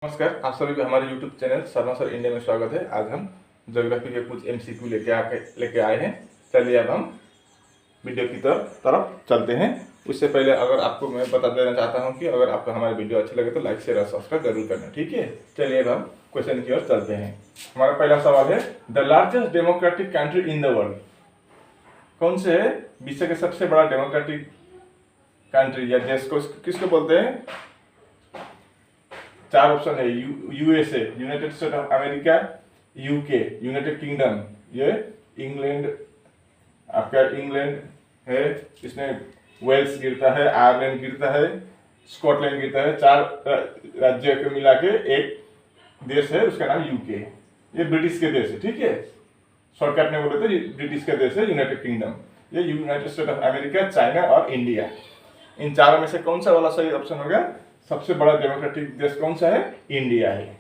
नमस्कार, आप सभी को हमारे YouTube channel Sharma sir India में स्वागत है। आज हम ज्योग्राफी के कुछ MCQ लेके आए हैं। चलिए अब हम वीडियो की तरफ चलते हैं। उससे पहले अगर आपको मैं बता देना चाहता हूं कि अगर आपको हमारे वीडियो अच्छे लगे तो लाइक शेयर और सब्सक्राइब जरूर करना, ठीक है। चलिए अब हम क्वेश्चन की ओर चलते हैं। हमारा पहला सवाल है, the largest democratic country in the world. कौन से है विश्व के सबसे बड़ा डेमोक्रेटिक कंट्री या देश को किसको बोलते हैं? चार ऑप्शन है। USA, United state of America, UK, United kingdom, ये इंग्लैंड, आपका इंग्लैंड है, इसमें वेल्स गिरता है, आयरलैंड गिरता है, स्कॉटलैंड गिरता है। चार राज्य को मिला के एक देश है, उसका नाम यूके। ये ब्रिटिश के देश है, ठीक है। शॉर्टकट में बोले तो ब्रिटिश का देश है यूनाइटेड किंगडम। ये United state of America, China और इंडिया। इन चारों में से कौन सा वाला सही ऑप्शन होगा? सबसे बड़ा डेमोक्रेटिक देश कौन सा है? इंडिया है।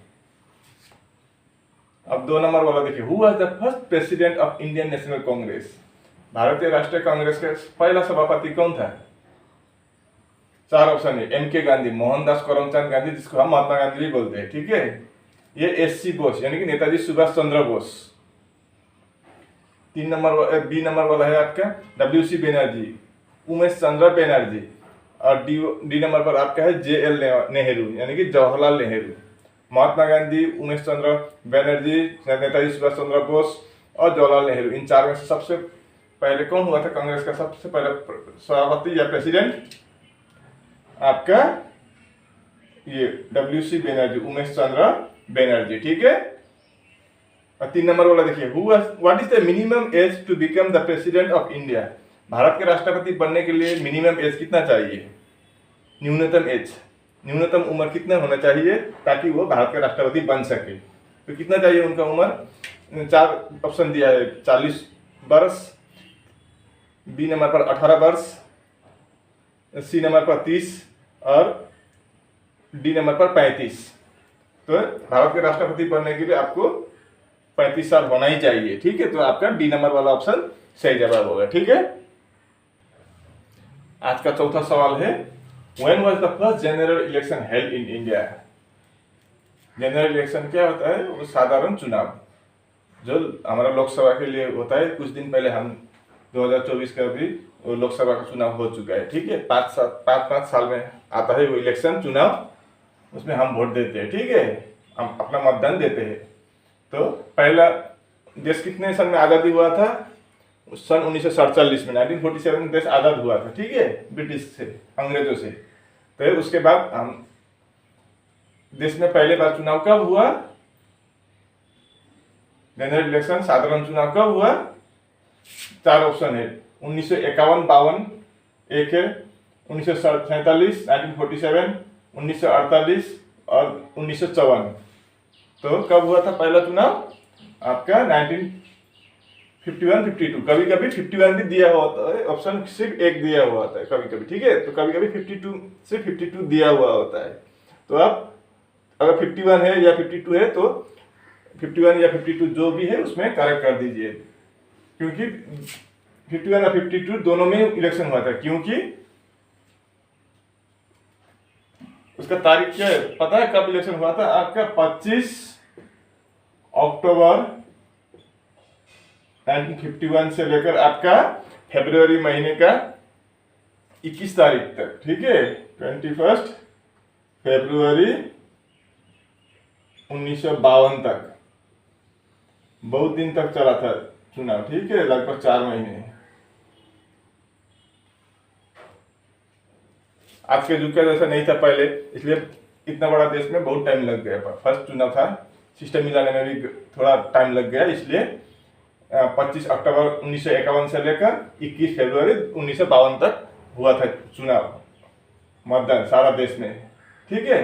अब 2 नंबर वाला देखिए, who was the first president of Indian national Congress. भारतीय राष्ट्रीय कांग्रेस का पहला सभापति कौन था? चार ऑप्शन है। एम के गांधी, मोहनदास करमचंद गांधी, जिसको हम महात्मा गांधी भी बोलते हैं, ठीक है। ये एस.सी. बोस यानी कि Netaji Subhash Chandra Bose. 3 number B number वाला है आपका W.C. बनर्जी, उमेश चंद्र बनर्जी। और डी नंबर पर आपका है J.L. नेहरू यानी कि जवाहरलाल नेहरू। महात्मा गांधी, उमेश चंद्र बनर्जी, नेताजी सुभाष चंद्र बोस और जवाहरलाल नेहरू। इन चार में से सबसे पहले कौन हुआ था कांग्रेस का सबसे पहले सभापति या प्रेसिडेंट? आपका ये W.C. बनर्जी, उमेश चंद्र बनर्जी, ठीक है। और 3 नंबर वाला देखिए, what is the minimum age to become the president of India. Bharat के राष्ट्रपति बनने के लिए मिनिमम एज कितना चाहिए? न्यूनतम एज, न्यूनतम उम्र कितना होना चाहिए ताकि वो भारत के राष्ट्रपति बन सके? तो कितना चाहिए उनका उम्र? 4 ऑप्शन दिया है। 40 वर्ष, बी नंबर पर 18 वर्ष, सी नंबर पर 30 और डी नंबर पर 35। तो भारत के राष्ट्रपति बनने के लिए आपको 35 साल होना ही चाहिए, ठीक है। तो आपका डी नंबर वाला ऑप्शन सही जवाब होगा, ठीक है। आज का चौथा सवाल है, when was the first general election held in India. General election क्या होता है? वो साधारण चुनाव जो हमारा लोकसभा के लिए होता है। कुछ दिन पहले हम 2024 का भी लोकसभा का चुनाव हो चुका है, ठीक है। 5 साल में आता है वो इलेक्शन चुनाव, उसमें हम वोट देते हैं, ठीक है। हम अपना मतदान देते हैं। तो पहला देश कितने सन में आज़ादी हुआ था? सन 1947 में, 1947 में देश आज़ाद हुआ था, ठीक है, ब्रिटिश से, अंग्रेजों से। तो उसके बाद हम देश में पहले बार चुनाव कब हुआ? जनरल इलेक्शन, साधारण चुनाव कब हुआ? 4 ऑप्शन है। 1951-52 एक है, 1947, 1947, 1948 और 1954। तो कब हुआ था पहला चुनाव? आपका 1951-52। कभी कभी 51 भी दिया हुआ होता है, ऑप्शन सिर्फ एक दिया हुआ होता है कभी कभी, ठीक है। तो कभी कभी 52 से 52 दिया हुआ होता है। तो आप अगर 51 है या 52 है तो 51 या 52 जो भी है उसमें करेक्ट कर दीजिए, क्योंकि 51 और 52 दोनों में इलेक्शन हुआ था। क्योंकि उसका तारीख क्या है पता है? कब इलेक्शन हुआ था आपका? 25 अक्टूबर 1951 से लेकर आपका फरवरी महीने का 21 तारीख तक, ठीक है। 21 फरवरी 1952 तक, बहुत दिन तक चला था चुनाव, ठीक है, लगभग 4 महीने। आज के युग का जैसा नहीं था पहले, इसलिए इतना बड़ा देश में बहुत टाइम लग गया। फर्स्ट चुनाव था, सिस्टम मिलाने में भी थोड़ा टाइम लग गया, इसलिए 25 अक्टूबर 1951 से लेकर 21 फरवरी 1952 तक हुआ था चुनाव, मतदान सारा देश में, ठीक है।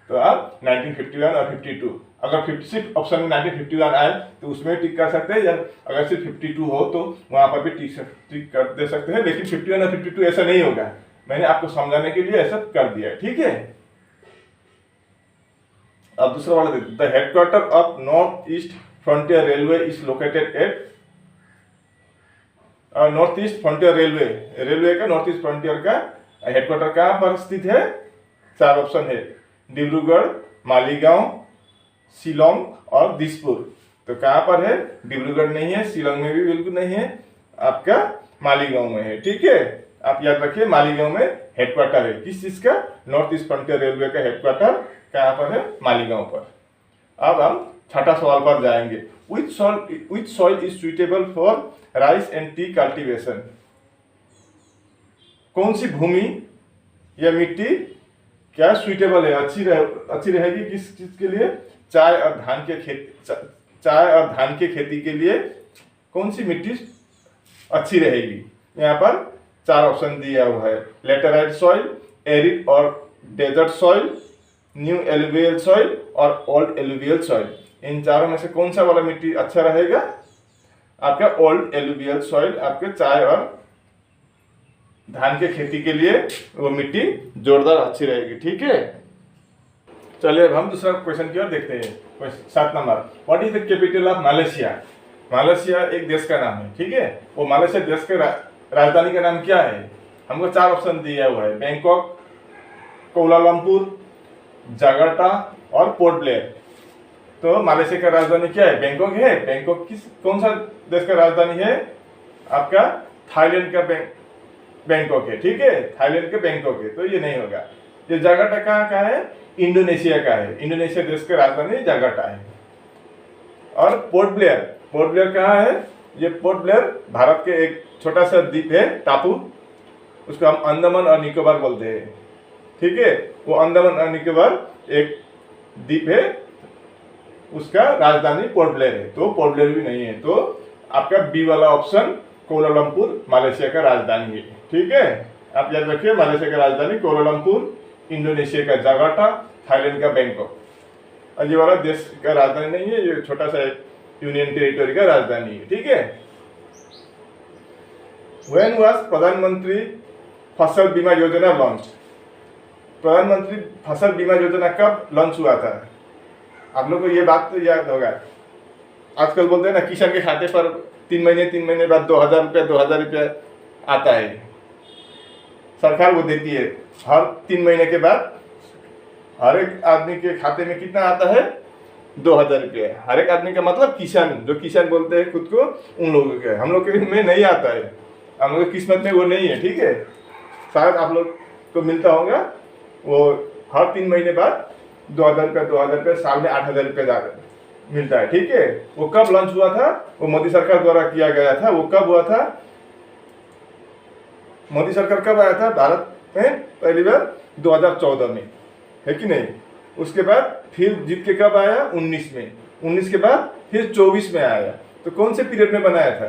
तो आप 1951 और 52, अगर सिर्फ ऑप्शन में 1951 आए तो उसमें टिक कर सकते हैं, या अगर सिर्फ 52 हो तो वहां पर भी टिक कर दे सकते हैं। लेकिन 51 और 52 ऐसा नहीं होगा, मैंने आपको समझाने के लिए ऐसा कर दिया, ठीक है। अब दूसरा वाला देखिए, the headquarter of north east frontier railway is located at. North east frontier railway का नॉर्थ ईस्ट फ्रंटियर का हेडक्वार्टर कहाँ पर स्थित है? 4 ऑप्शन है। डिब्रूगढ़, मालीगांव, शिलोंग और दिसपुर। तो कहाँ पर है? डिब्रूगढ़ नहीं है, शिलोंग में भी बिल्कुल नहीं है, आपका मालीगांव में है। ठीक है, आप याद रखिए मालीगांव में हेडक्वार्टर है किस चीज का? नॉर्थ ईस्ट फ्रंटियर रेलवे का हेडक्वार्टर कहाँ पर है? मालीगांव पर। अब हम छठा सवाल पर जाएंगे। which soil is suitable for rice and tea cultivation? कौन सी भूमि या मिट्टी क्या सुइटेबल है, अच्छी रहेगी किस चीज के लिए? चाय और धान के खेती के लिए कौन सी मिट्टी अच्छी रहेगी? यहाँ पर 4 ऑप्शन दिया हुआ है। लेटेराइट सॉइल, एरिड और desert soil, new alluvial soil और ओल्ड एलुवियल सॉइल। इन चारों में से कौन सा वाला मिट्टी अच्छा रहेगा? आपका ओल्ड एलुवियल सॉइल आपके चाय और धान के खेती के लिए वो मिट्टी जोरदार अच्छी रहेगी। ठीक है, चलिए अब हम दूसरा क्वेश्चन की ओर देखते हैं। 7 number, what is the capital of Malaysia? Malaysia एक देश का नाम है। ठीक है, वो मलेशिया देश के राजधानी का नाम क्या है? हमको 4 ऑप्शन दिया हुआ है, बैंकॉक, कोलालमपुर, जकार्ता और पोर्ट ब्लेयर। तो मलेशिया का राजधानी क्या है? बैंकॉक है। बैंकॉक कौन सा देश का राजधानी है? आपका थाईलैंड का बैंकॉक है। ठीक है, थाईलैंड के बैंकॉक है, तो ये नहीं होगा। ये जकार्ता कहाँ का है? इंडोनेशिया का है। इंडोनेशिया देश का राजधानी जकार्ता है। और पोर्ट ब्लेयर कहाँ है? ये पोर्ट ब्लेयर भारत के एक छोटा सा द्वीप है, टापू, उसको हम अंडमान और निकोबार बोलते हैं। ठीक है, वो अंडमान और निकोबार एक द्वीप है, उसका राजधानी पोर्ट ब्लेयर है। तो पोर्ट ब्लेयर भी नहीं है, तो आपका बी वाला ऑप्शन कोलालमपुर मलेशिया का राजधानी है। ठीक है, आप याद रखिए मलेशिया का राजधानी कोलालमपुर, इंडोनेशिया का जकार्ता, थाईलैंड का बैंकॉक। और ये वाला देश का राजधानी नहीं है, ये छोटा सा यूनियन टेरिटरी का राजधानी है। ठीक है, व्हेन वाज प्रधानमंत्री फसल बीमा योजना लॉन्च? प्रधानमंत्री फसल बीमा योजना कब लॉन्च हुआ था? आप लोग को ये बात तो याद होगा, आजकल बोलते हैं ना किसान के खाते पर 3 महीने बाद 2000 रुपया आता है, सरकार वो देती है। हर 3 महीने के बाद हर एक आदमी के खाते में कितना आता है? 2000 रुपये। हर एक आदमी का मतलब किसान, जो किसान बोलते हैं खुद को, उन लोगों के। हम लोग के में नहीं आता है, हम लोग की किस्मत में वो नहीं है। ठीक है, शायद आप लोग को मिलता होगा वो हर 3 महीने बाद 2000 रुपये, साल में 8000 रुपये मिलता है। ठीक है, वो कब लॉन्च हुआ था? वो मोदी सरकार द्वारा किया गया था। वो कब हुआ था? मोदी सरकार कब आया था भारत में? पहली बार 2014 में, है कि नहीं? उसके बाद फिर जीत के कब आया? 19 में। 19 के बाद फिर 24 में आया। तो कौन से पीरियड में बनाया था?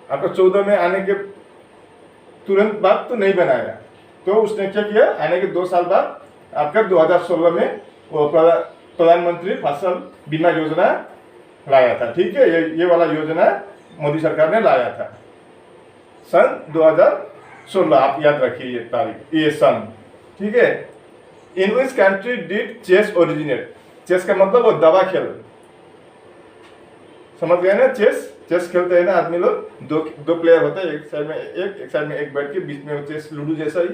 आपका 14 में आने के तुरंत बाद तो नहीं बनाया। तो उसने क्या किया? आने के 2 साल बाद आपका 2016 में वो प्रधानमंत्री फसल बीमा योजना लाया था। ठीक है, ये वाला योजना मोदी सरकार ने लाया था सन 2016। आप याद रखिए ये तारीख, ये सन। ठीक है, in which country did chess originate? Chess का मतलब वो दवा खेल, समझ गए ना? चेस खेलते हैं ना आदमी लोग, दो प्लेयर होते हैं, एक साइड में एक बैठ के, बीच में चेस लूडो जैसा ही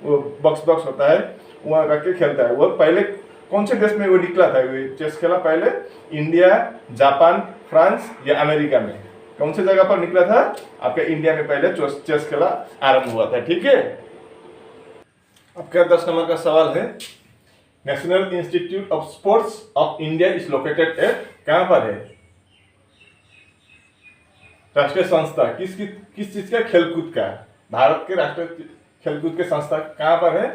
वो बॉक्स होता है, वहाँ रख के खेलता है। वो पहले कौन से देश में वो निकला था? चेस खेला पहले इंडिया, जापान, फ्रांस या अमेरिका में? कौन से जगह पर निकला था? आपका इंडिया में पहले चेस खेला आरंभ हुआ था। ठीक है, आपका 10 नंबर का सवाल है, national institute of sports of India is located at? कहाँ पर है? राष्ट्रीय संस्था किस चीज का? खेलकूद का। भारत के राष्ट्रीय खेलकूद के संस्था कहाँ पर है?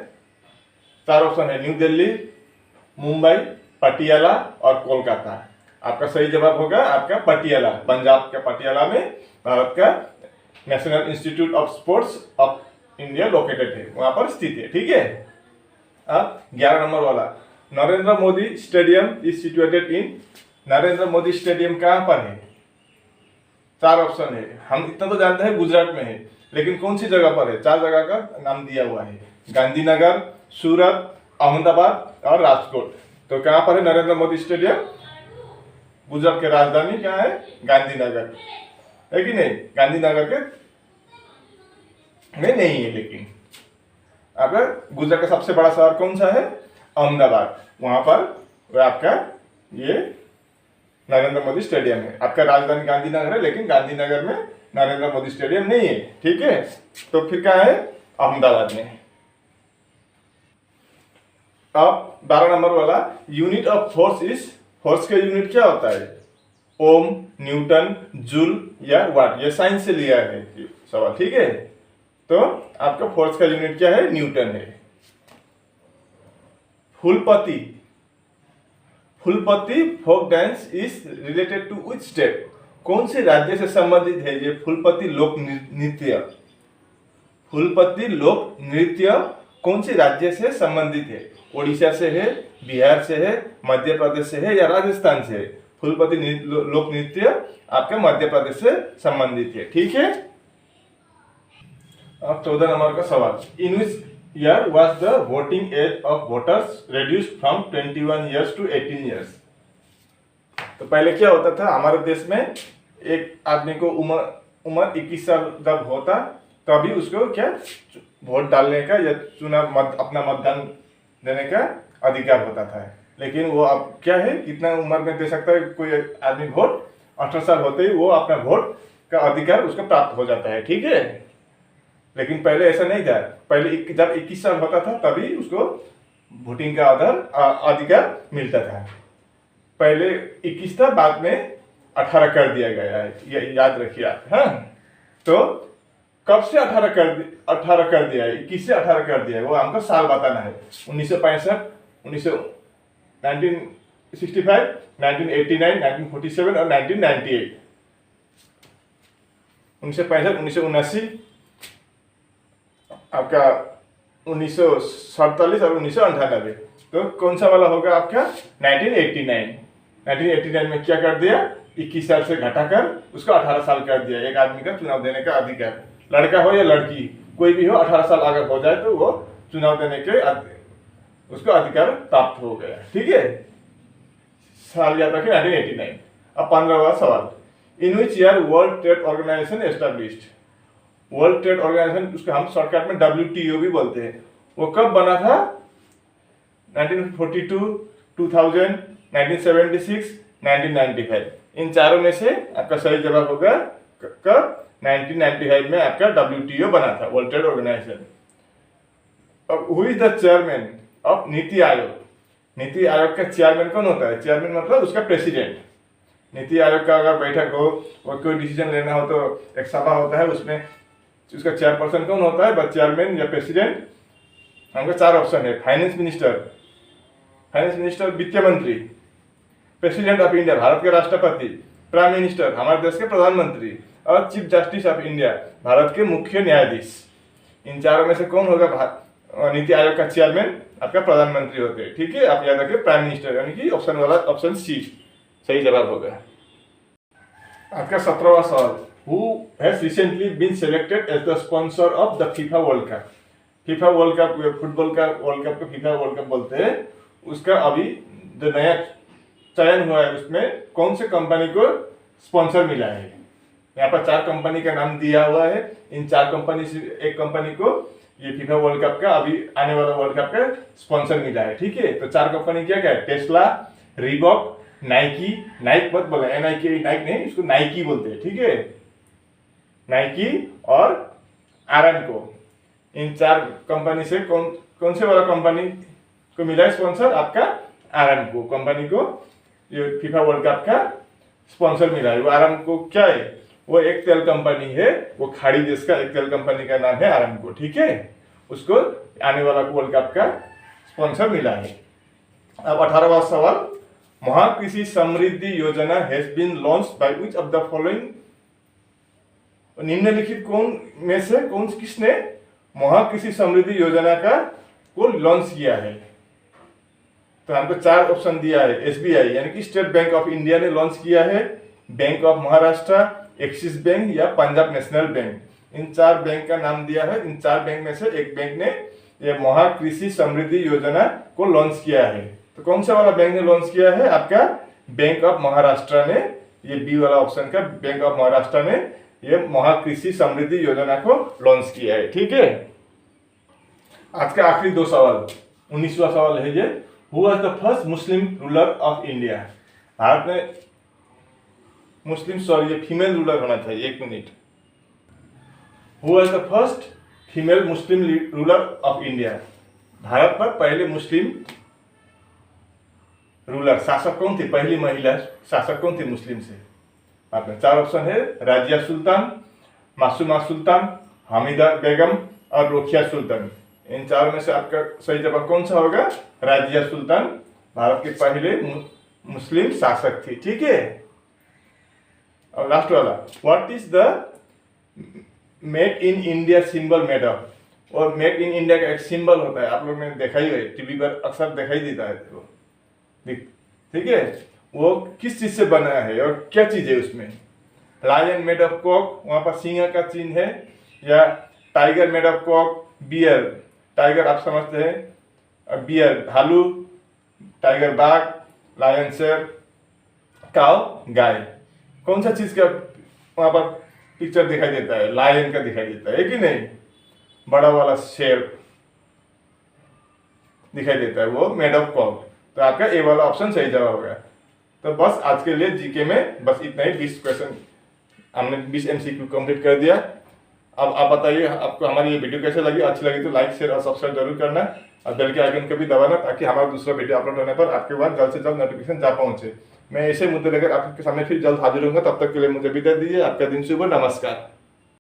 4 ऑप्शन है, न्यू दिल्ली, मुंबई, पटियाला और कोलकाता। आपका सही जवाब होगा आपका पटियाला, पंजाब के पटियाला में भारत का national institute of sports of India located है, वहां पर स्थित है। ठीक है, अब 11 नंबर वाला, Narendra Modi stadium is situated in? Narendra Modi stadium कहाँ पर है? 4 ऑप्शन है। हम इतना तो जानते हैं गुजरात में है, लेकिन कौन सी जगह पर है? 4 जगह का नाम दिया हुआ है, गांधीनगर, सूरत, अहमदाबाद और राजकोट। तो कहाँ पर है नरेंद्र मोदी स्टेडियम? गुजरात की राजधानी क्या है? गांधीनगर, है कि नहीं? गांधीनगर के में नहीं है, लेकिन आपका गुजरात का सबसे बड़ा शहर कौन सा है? अहमदाबाद, वहां पर वो आपका ये नरेंद्र मोदी स्टेडियम है। आपका राजधानी गांधीनगर है, लेकिन गांधीनगर में नरेंद्र मोदी स्टेडियम नहीं है, ठीक है। तो फिर क्या है, अहमदाबाद में। अब 12 नंबर वाला, unit of force is, force का यूनिट क्या होता है, ओम, न्यूटन, जूल या वाट, ये साइंस से लिया है सवाल, ठीक है। तो आपका फोर्स का यूनिट क्या है, न्यूटन है। Phulpati, Phulpati folk dance is related to which state, कौन से राज्य से संबंधित है ये फुलपति लोक नृत्य, फुलपति लोक नृत्य कौन से राज्य से संबंधित है, ओडिशा से है, बिहार से है, मध्य प्रदेश से है या राजस्थान से है। फुलपति लोक नृत्य आपके मध्य प्रदेश से संबंधित है, ठीक है। अब 14 नंबर का सवाल, in which year was the voting age of voters reduced from 21 years to 18 years. तो पहले क्या होता था हमारे देश में, एक आदमी को उम्र 21 साल जब होता तभी उसको क्या वोट डालने का या चुनाव अपना मतदान देने का अधिकार होता था। लेकिन वो अब क्या है, कितना उम्र में दे सकता है कोई आदमी वोट, 18 साल होते ही वो अपना वोट का अधिकार उसको प्राप्त हो जाता है, ठीक है। लेकिन पहले ऐसा नहीं था, पहले जब 21 साल होता था तभी उसको वोटिंग का अधिकार मिलता था। पहले 21 था, बाद में 18 कर दिया गया है, ये याद रखिए आप, हाँ। तो कब से 18 कर दिया है, 21 से 18 कर दिया है, वो हमको साल बताना है। 1965, 1965, 1989, 1947 और 1998। 1965, 1979, आपका 1947 और 1998। तो कौन सा वाला होगा आपका, 1989। 1989 में क्या कर दिया, 21 साल से घटाकर उसको 18 साल कर दिया, एक आदमी का चुनाव देने का अधिकार, लड़का हो या लड़की कोई भी हो, 18 साल अगर हो जाए तो वो चुनाव देने के उसको अधिकार प्राप्त हो गया, ठीक है। साल याद रखें, 1989। अब 15वां सवाल, in which year world trade organisation established. World trade organisation, उसको हम शॉर्टकट में WTO भी बोलते हैं, वो कब बना था, 1942, 2000, 1976, 1995। इन चारों में से आपका सही जवाब होगा कब, 1995 में आपका WTO बना था, वर्ल्ड ट्रेड ऑर्गेनाइजेशन। अब who is the chairman of NITI Aayog. NITI Aayog का चेयरमैन कौन होता है, चेयरमैन मतलब उसका प्रेसिडेंट। नीति आयोग का अगर बैठक हो और कोई डिसीजन लेना हो तो एक सभा होता है, उसमें उसका चेयरपर्सन कौन होता है, चेयरमैन या प्रेसिडेंट। हमको 4 ऑप्शन है, फाइनेंस मिनिस्टर वित्त मंत्री, प्रेसिडेंट ऑफ इंडिया भारत के राष्ट्रपति, प्राइम मिनिस्टर हमारे देश के प्रधानमंत्री, और chief justice of India Bharat के मुख्य न्यायाधीश। इन चारों में से कौन होगा नीति आयोग का चेयरमैन, आपका प्रधानमंत्री होते हैं, ठीक है। आप याद रखिए प्राइम मिनिस्टर, यानी कि ऑप्शन वाला ऑप्शन सी सही जवाब होगा। आपका 17वां सवाल, who has recently been selected as the sponsor of the FIFA world cup. FIFA world cup, football का वर्ल्ड कप को फीफा वर्ल्ड कप बोलते हैं। उसका अभी जो नया चयन हुआ है उसमें कौन से कंपनी को स्पॉन्सर मिला है। यहाँ पर 4 कंपनी का नाम दिया हुआ है, इन 4 कंपनी से एक कंपनी को ये फीफा वर्ल्ड कप का अभी आने वाला वर्ल्ड कप का स्पॉन्सर मिला है, ठीक है। तो 4 कंपनी क्या क्या है, टेस्ला, रीबॉक, नाइकी, नाइक मत बोले, नाइक नहीं, इसको नाइकी बोलते हैं, ठीक है, नाइकी और आरामको। इन 4 कंपनी से कौन से वाला कंपनी को मिला है स्पॉन्सर, आपका आरामको कंपनी को ये फीफा वर्ल्ड कप का स्पॉन्सर मिला है। वो आरामको क्या है, वो एक तेल कंपनी है, वो खाड़ी देश का एक तेल कंपनी का नाम है आरामको, ठीक है। उसको आने वाला वर्ल्ड कप का स्पॉन्सर मिला है। अब 18वां सवाल, Mahakrishi Samriddhi Yojana has been launched by which of the following. निम्नलिखित में से किसने महाकृषि समृद्धि योजना को लॉन्च किया है। तो हमको 4 ऑप्शन दिया है, SBI यानी कि स्टेट बैंक ऑफ इंडिया ने लॉन्च किया है, bank of Maharashtra, axis bank या पंजाब नेशनल बैंक। इन 4 बैंक का नाम दिया है। इन 4 बैंक में से एक बैंक ने ये महाकृषि समृद्धि योजना को लॉन्च किया है। तो कौन सा वाला बैंक ने लॉन्च किया है, आपका बैंक ऑफ महाराष्ट्र ने, ये बी वाला ऑप्शन का बैंक ऑफ महाराष्ट्र ने ये महाकृषि समृद्धि योजना को लॉन्च किया है, ठीक है। आज का आखिरी 2 सवाल, 19वां सवाल है ये, who was the first Muslim ruler of India. Bharat में मुस्लिम, सॉरी ये फीमेल रूलर होना चाहिए, 1 minute. Who was the first female Muslim ruler of India. Bharat पर पहले मुस्लिम रूलर, शासक कौन थे, पहली महिला शासक कौन थी मुस्लिम से। आपने 4 ऑप्शन है, राजिया सुल्तान, मासूमा सुल्तान, हामिदा बेगम और रोकिया सुल्तान। इन 4 में से आपका सही जवाब कौन सा होगा, राजिया सुल्तान भारत के पहले मुस्लिम शासक थी। ठीक है, और लास्ट वाला, what is the make in India symbol made of. और मेक इन इंडिया का एक सिंबल होता है, आप लोग ने देखा ही है, टीवी पर अक्सर दिखाई देता है वो, ठीक है, वो किस चीज से बना है और क्या चीज है उसमें। लायन मेड ऑफ कॉक, वहां पर सिंह का चिन्ह है, या tiger made of cock, bear, tiger आप समझते हैं, बियर भालू, टाइगर बाघ, लायन शेर, काव गाय। कौन सा चीज का वहां पर पिक्चर दिखाई देता है, लायन का दिखाई देता है कि नहीं, बड़ा वाला शेर दिखाई देता है, वो मेड ऑफ कॉक। तो आपका ए वाला ऑप्शन सही जवाब होगा। तो बस आज के लिए जीके में बस इतना ही, 20 क्वेश्चन हमने 20 MCQ कंप्लीट कर दिया। अब आप बताइए आपको हमारी ये वीडियो कैसे लगी, अच्छी लगी तो लाइक शेयर और सब्सक्राइब जरूर करना, और बेल के आइकन को भी दबाना, ताकि हमारा दूसरा वीडियो अपलोड होने पर आपके पास जल्द से जल्द नोटिफिकेशन जा पहुंचे। मैं ऐसे मुद्दे लेकर आपके सामने फिर जल्द हाजिर होऊंगा, तब तक के लिए मुझे विदा दीजिए। आपका दिन शुभ, नमस्कार।